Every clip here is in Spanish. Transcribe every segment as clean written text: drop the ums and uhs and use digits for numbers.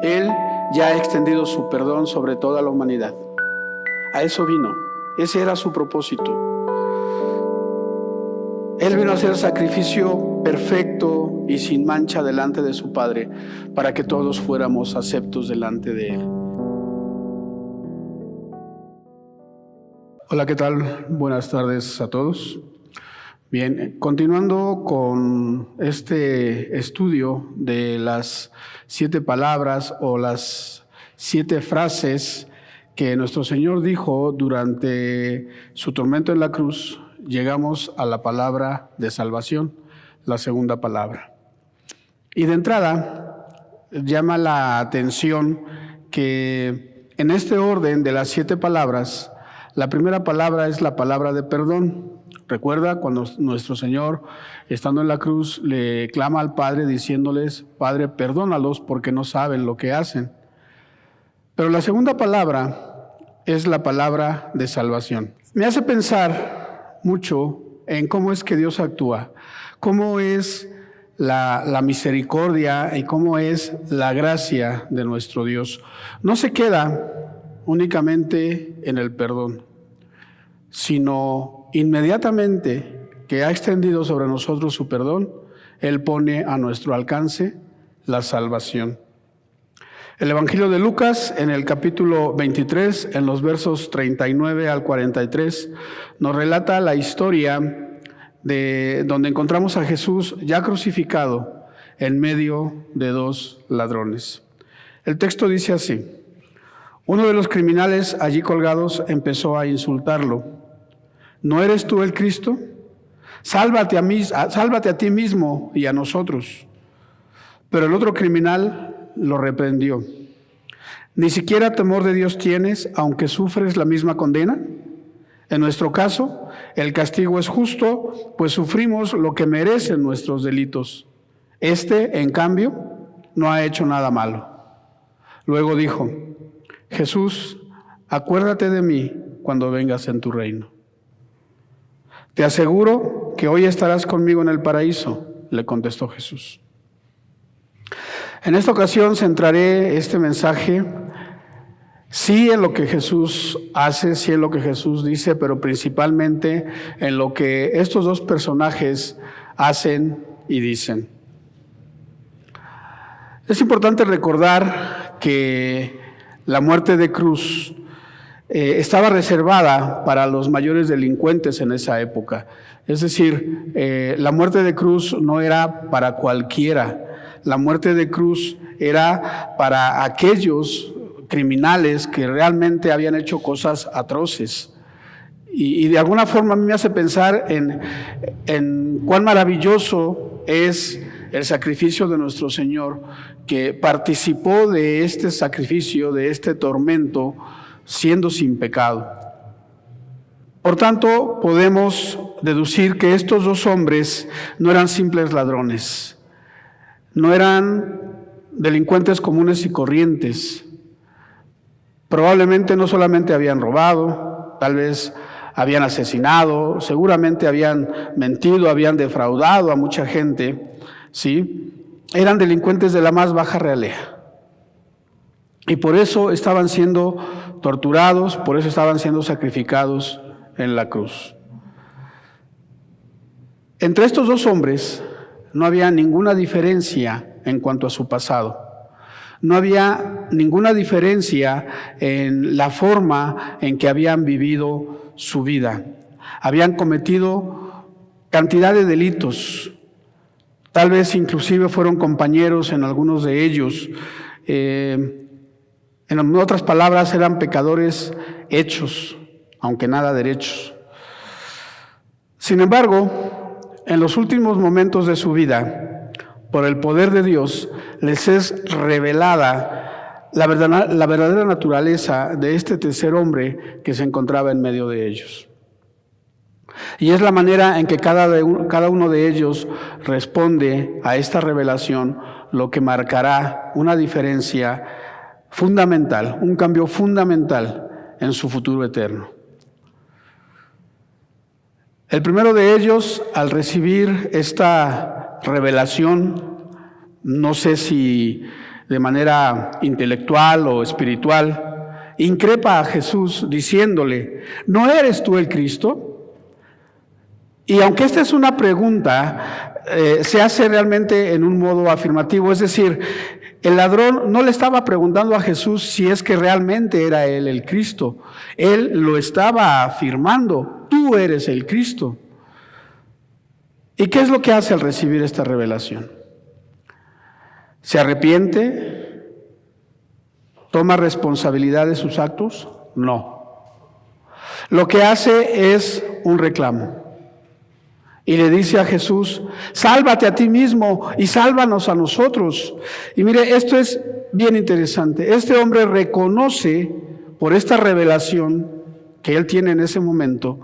Él ya ha extendido su perdón sobre toda la humanidad. A eso vino. Ese era su propósito. Él vino a hacer sacrificio perfecto y sin mancha delante de su Padre, para que todos fuéramos aceptos delante de Él. Hola, ¿qué tal? Buenas tardes a todos. Bien, continuando con este estudio de las 7 palabras o las 7 frases que nuestro Señor dijo durante su tormento en la cruz, llegamos a la palabra de salvación, la segunda palabra. Y de entrada, llama la atención que en este orden de las 7 palabras, la primera palabra es la palabra de perdón. Recuerda cuando nuestro Señor, estando en la cruz, le clama al Padre diciéndoles: Padre, perdónalos porque no saben lo que hacen. Pero la segunda palabra es la palabra de salvación. Me hace pensar mucho en cómo es que Dios actúa, cómo es la misericordia y cómo es la gracia de nuestro Dios. No se queda únicamente en el perdón, sino inmediatamente que ha extendido sobre nosotros su perdón, Él pone a nuestro alcance la salvación. El Evangelio de Lucas, en el capítulo 23, en los versos 39 al 43, nos relata la historia de donde encontramos a Jesús ya crucificado en medio de 2 ladrones. El texto dice así: uno de los criminales allí colgados empezó a insultarlo. ¿No eres tú el Cristo? Sálvate a ti mismo y a nosotros. Pero el otro criminal lo reprendió. ¿Ni siquiera temor de Dios tienes, aunque sufres la misma condena? En nuestro caso, el castigo es justo, pues sufrimos lo que merecen nuestros delitos. En cambio, no ha hecho nada malo. Luego dijo: Jesús, acuérdate de mí cuando vengas en tu reino. Te aseguro que hoy estarás conmigo en el paraíso, le contestó Jesús. En esta ocasión centraré este mensaje sí en lo que Jesús hace, sí en lo que Jesús dice, pero principalmente en lo que estos 2 personajes hacen y dicen. Es importante recordar que la muerte de cruz estaba reservada para los mayores delincuentes en esa época. Es decir, la muerte de cruz no era para cualquiera. La muerte de cruz era para aquellos criminales que realmente habían hecho cosas atroces. Y de alguna forma a mí me hace pensar en cuán maravilloso es el sacrificio de nuestro Señor, que participó de este sacrificio, de este tormento, siendo sin pecado. Por tanto, podemos deducir que estos 2 hombres no eran simples ladrones, no eran delincuentes comunes y corrientes. Probablemente no solamente habían robado, tal vez habían asesinado, seguramente habían mentido, habían defraudado a mucha gente, ¿sí? Eran delincuentes de la más baja realeza. Y por eso estaban siendo torturados, por eso estaban siendo sacrificados en la cruz. Entre estos 2 hombres no había ninguna diferencia en cuanto a su pasado. No había ninguna diferencia en la forma en que habían vivido su vida. Habían cometido cantidad de delitos. Tal vez inclusive fueron compañeros en algunos de ellos. En otras palabras, eran pecadores hechos, aunque nada derechos. Sin embargo, en los últimos momentos de su vida, por el poder de Dios, les es revelada la verdadera naturaleza de este tercer hombre que se encontraba en medio de ellos. Y es la manera en que cada uno de ellos responde a esta revelación lo que marcará una diferencia fundamental, un cambio fundamental en su futuro eterno. El primero de ellos, al recibir esta revelación, no sé si de manera intelectual o espiritual, increpa a Jesús diciéndole, ¿no eres tú el Cristo? Y aunque esta es una pregunta, se hace realmente en un modo afirmativo, es decir, el ladrón no le estaba preguntando a Jesús si es que realmente era él el Cristo, él lo estaba afirmando, tú eres el Cristo. ¿Y qué es lo que hace al recibir esta revelación? ¿Se arrepiente? ¿Toma responsabilidad de sus actos? No. Lo que hace es un reclamo. Y le dice a Jesús, sálvate a ti mismo y sálvanos a nosotros. Y mire, esto es bien interesante. Este hombre reconoce por esta revelación que él tiene en ese momento,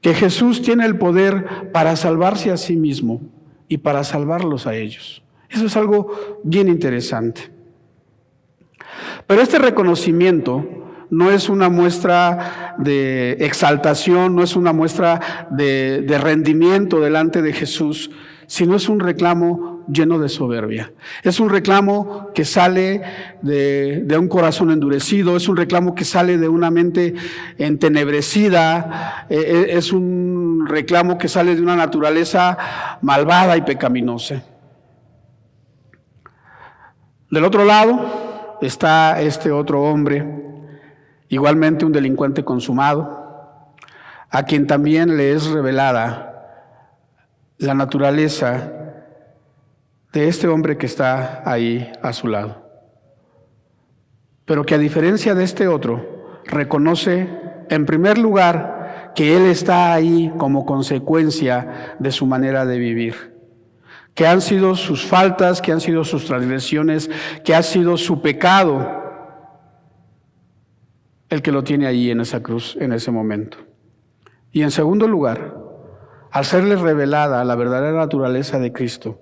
que Jesús tiene el poder para salvarse a sí mismo y para salvarlos a ellos. Eso es algo bien interesante. Pero este reconocimiento no es una muestra de exaltación, no es una muestra de rendimiento delante de Jesús, sino es un reclamo lleno de soberbia. Es un reclamo que sale de un corazón endurecido, es un reclamo que sale de una mente entenebrecida, es un reclamo que sale de una naturaleza malvada y pecaminosa. Del otro lado está este otro hombre, igualmente un delincuente consumado, a quien también le es revelada la naturaleza de este hombre que está ahí a su lado. Pero que a diferencia de este otro, reconoce en primer lugar que él está ahí como consecuencia de su manera de vivir, que han sido sus faltas, que han sido sus transgresiones, que ha sido su pecado el que lo tiene ahí en esa cruz, en ese momento. Y en segundo lugar, al serle revelada la verdadera naturaleza de Cristo,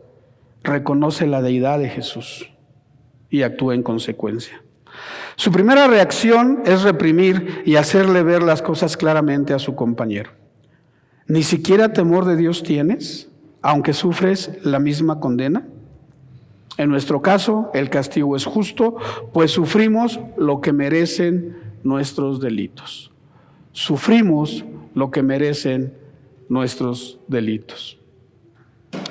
reconoce la deidad de Jesús y actúa en consecuencia. Su primera reacción es reprimir y hacerle ver las cosas claramente a su compañero. ¿Ni siquiera temor de Dios tienes, aunque sufres la misma condena? En nuestro caso, el castigo es justo, pues sufrimos lo que merecen nuestros delitos. Sufrimos lo que merecen nuestros delitos.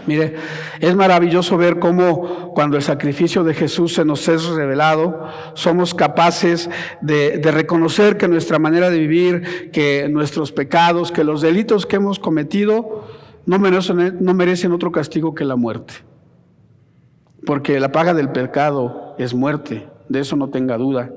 Mire, es maravilloso ver cómo cuando el sacrificio de Jesús se nos es revelado, somos capaces de reconocer que nuestra manera de vivir, que nuestros pecados, que los delitos que hemos cometido no merecen otro castigo que la muerte. Porque la paga del pecado es muerte, de eso no tenga duda.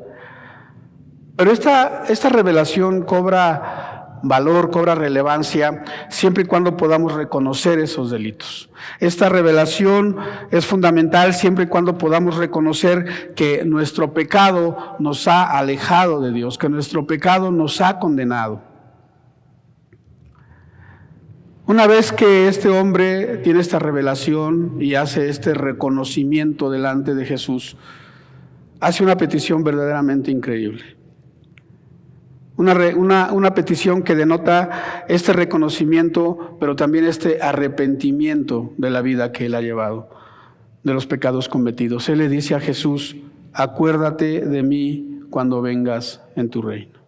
Pero esta revelación cobra valor, cobra relevancia, siempre y cuando podamos reconocer esos delitos. Esta revelación es fundamental siempre y cuando podamos reconocer que nuestro pecado nos ha alejado de Dios, que nuestro pecado nos ha condenado. Una vez que este hombre tiene esta revelación y hace este reconocimiento delante de Jesús, hace una petición verdaderamente increíble. Una petición que denota este reconocimiento, pero también este arrepentimiento de la vida que él ha llevado, de los pecados cometidos. Él le dice a Jesús, acuérdate de mí cuando vengas en tu reino.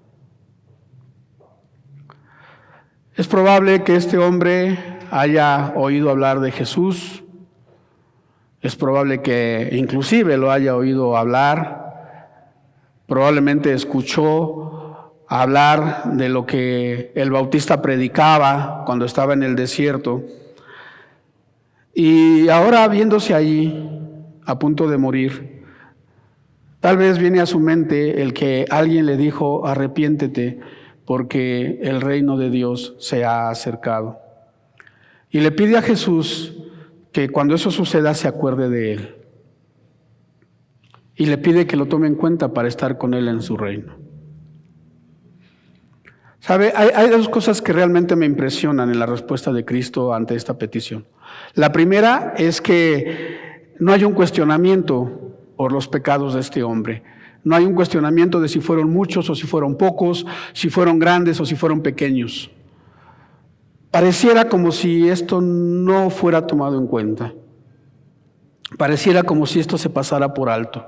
Es probable que este hombre haya oído hablar de Jesús, es probable que inclusive lo haya oído hablar, probablemente escuchó hablar de lo que el Bautista predicaba cuando estaba en el desierto. Y ahora viéndose allí, a punto de morir, tal vez viene a su mente el que alguien le dijo, arrepiéntete, porque el reino de Dios se ha acercado. Y le pide a Jesús que cuando eso suceda se acuerde de él. Y le pide que lo tome en cuenta para estar con él en su reino. ¿Sabe? Hay dos cosas que realmente me impresionan en la respuesta de Cristo ante esta petición. La primera es que no hay un cuestionamiento por los pecados de este hombre. No hay un cuestionamiento de si fueron muchos o si fueron pocos, si fueron grandes o si fueron pequeños. Pareciera como si esto no fuera tomado en cuenta. Pareciera como si esto se pasara por alto.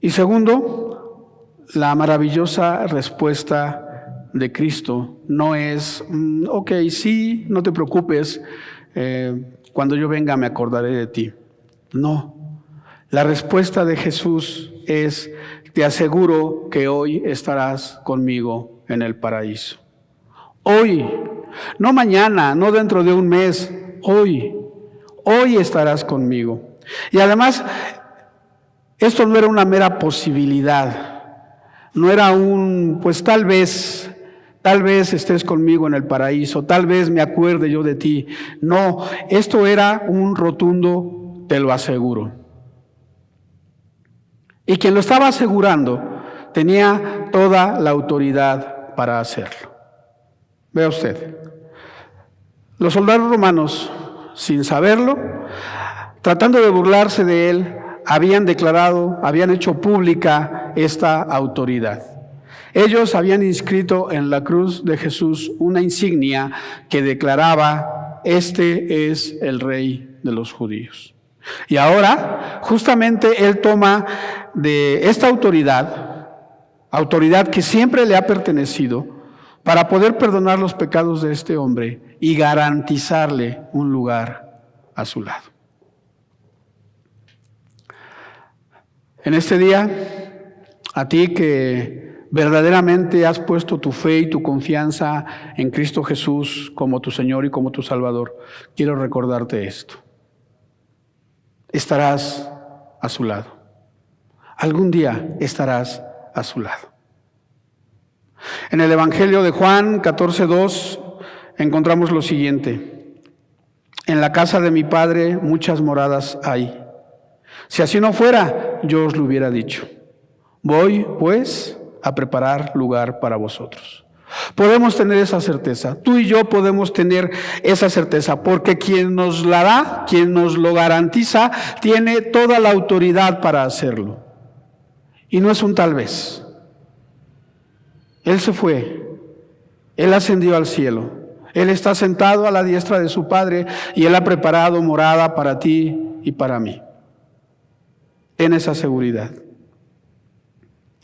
Y segundo, la maravillosa respuesta de Cristo no es, ok, sí, no te preocupes, cuando yo venga me acordaré de ti. No, la respuesta de Jesús es, te aseguro que hoy estarás conmigo en el paraíso. Hoy, no mañana, no dentro de un mes, hoy estarás conmigo. Y además, esto no era una mera posibilidad, no era pues tal vez estés conmigo en el paraíso, tal vez me acuerde yo de ti. No, esto era un rotundo, te lo aseguro. Y quien lo estaba asegurando tenía toda la autoridad para hacerlo. Vea usted, los soldados romanos, sin saberlo, tratando de burlarse de él, habían hecho pública esta autoridad. Ellos habían inscrito en la cruz de Jesús una insignia que declaraba, este es el Rey de los judíos. Y ahora, justamente él toma de esta autoridad que siempre le ha pertenecido, para poder perdonar los pecados de este hombre y garantizarle un lugar a su lado. En este día, a ti que verdaderamente has puesto tu fe y tu confianza en Cristo Jesús como tu Señor y como tu Salvador, quiero recordarte esto. Estarás a su lado. Algún día estarás a su lado. En el Evangelio de Juan 14:2 encontramos lo siguiente: en la casa de mi Padre muchas moradas hay. Si así no fuera, yo os lo hubiera dicho. Voy, pues, a preparar lugar para vosotros. Podemos tener esa certeza. Tú y yo podemos tener esa certeza, porque quien nos la da, quien nos lo garantiza, tiene toda la autoridad para hacerlo. Y no es un tal vez. Él se fue, Él ascendió al cielo, Él está sentado a la diestra de su Padre y Él ha preparado morada para ti y para mí. Ten esa seguridad.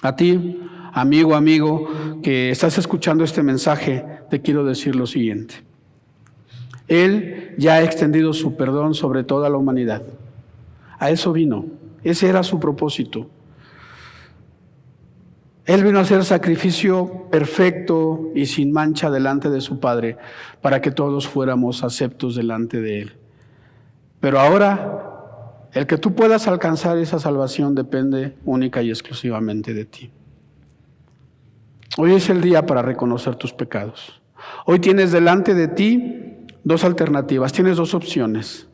A ti, amigo, que estás escuchando este mensaje, te quiero decir lo siguiente. Él ya ha extendido su perdón sobre toda la humanidad. A eso vino, ese era su propósito. Él vino a hacer sacrificio perfecto y sin mancha delante de su Padre para que todos fuéramos aceptos delante de Él. Pero ahora, el que tú puedas alcanzar esa salvación depende única y exclusivamente de ti. Hoy es el día para reconocer tus pecados. Hoy tienes delante de ti dos alternativas, tienes dos opciones.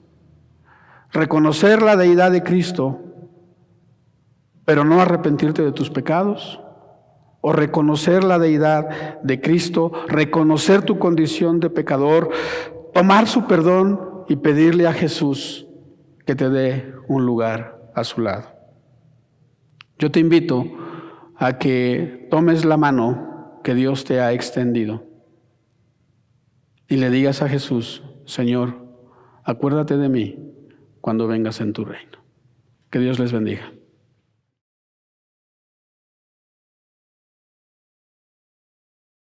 Reconocer la deidad de Cristo, pero no arrepentirte de tus pecados. O reconocer la deidad de Cristo, reconocer tu condición de pecador, tomar su perdón y pedirle a Jesús que te dé un lugar a su lado. Yo te invito a que tomes la mano que Dios te ha extendido y le digas a Jesús: Señor, acuérdate de mí cuando vengas en tu reino. Que Dios les bendiga.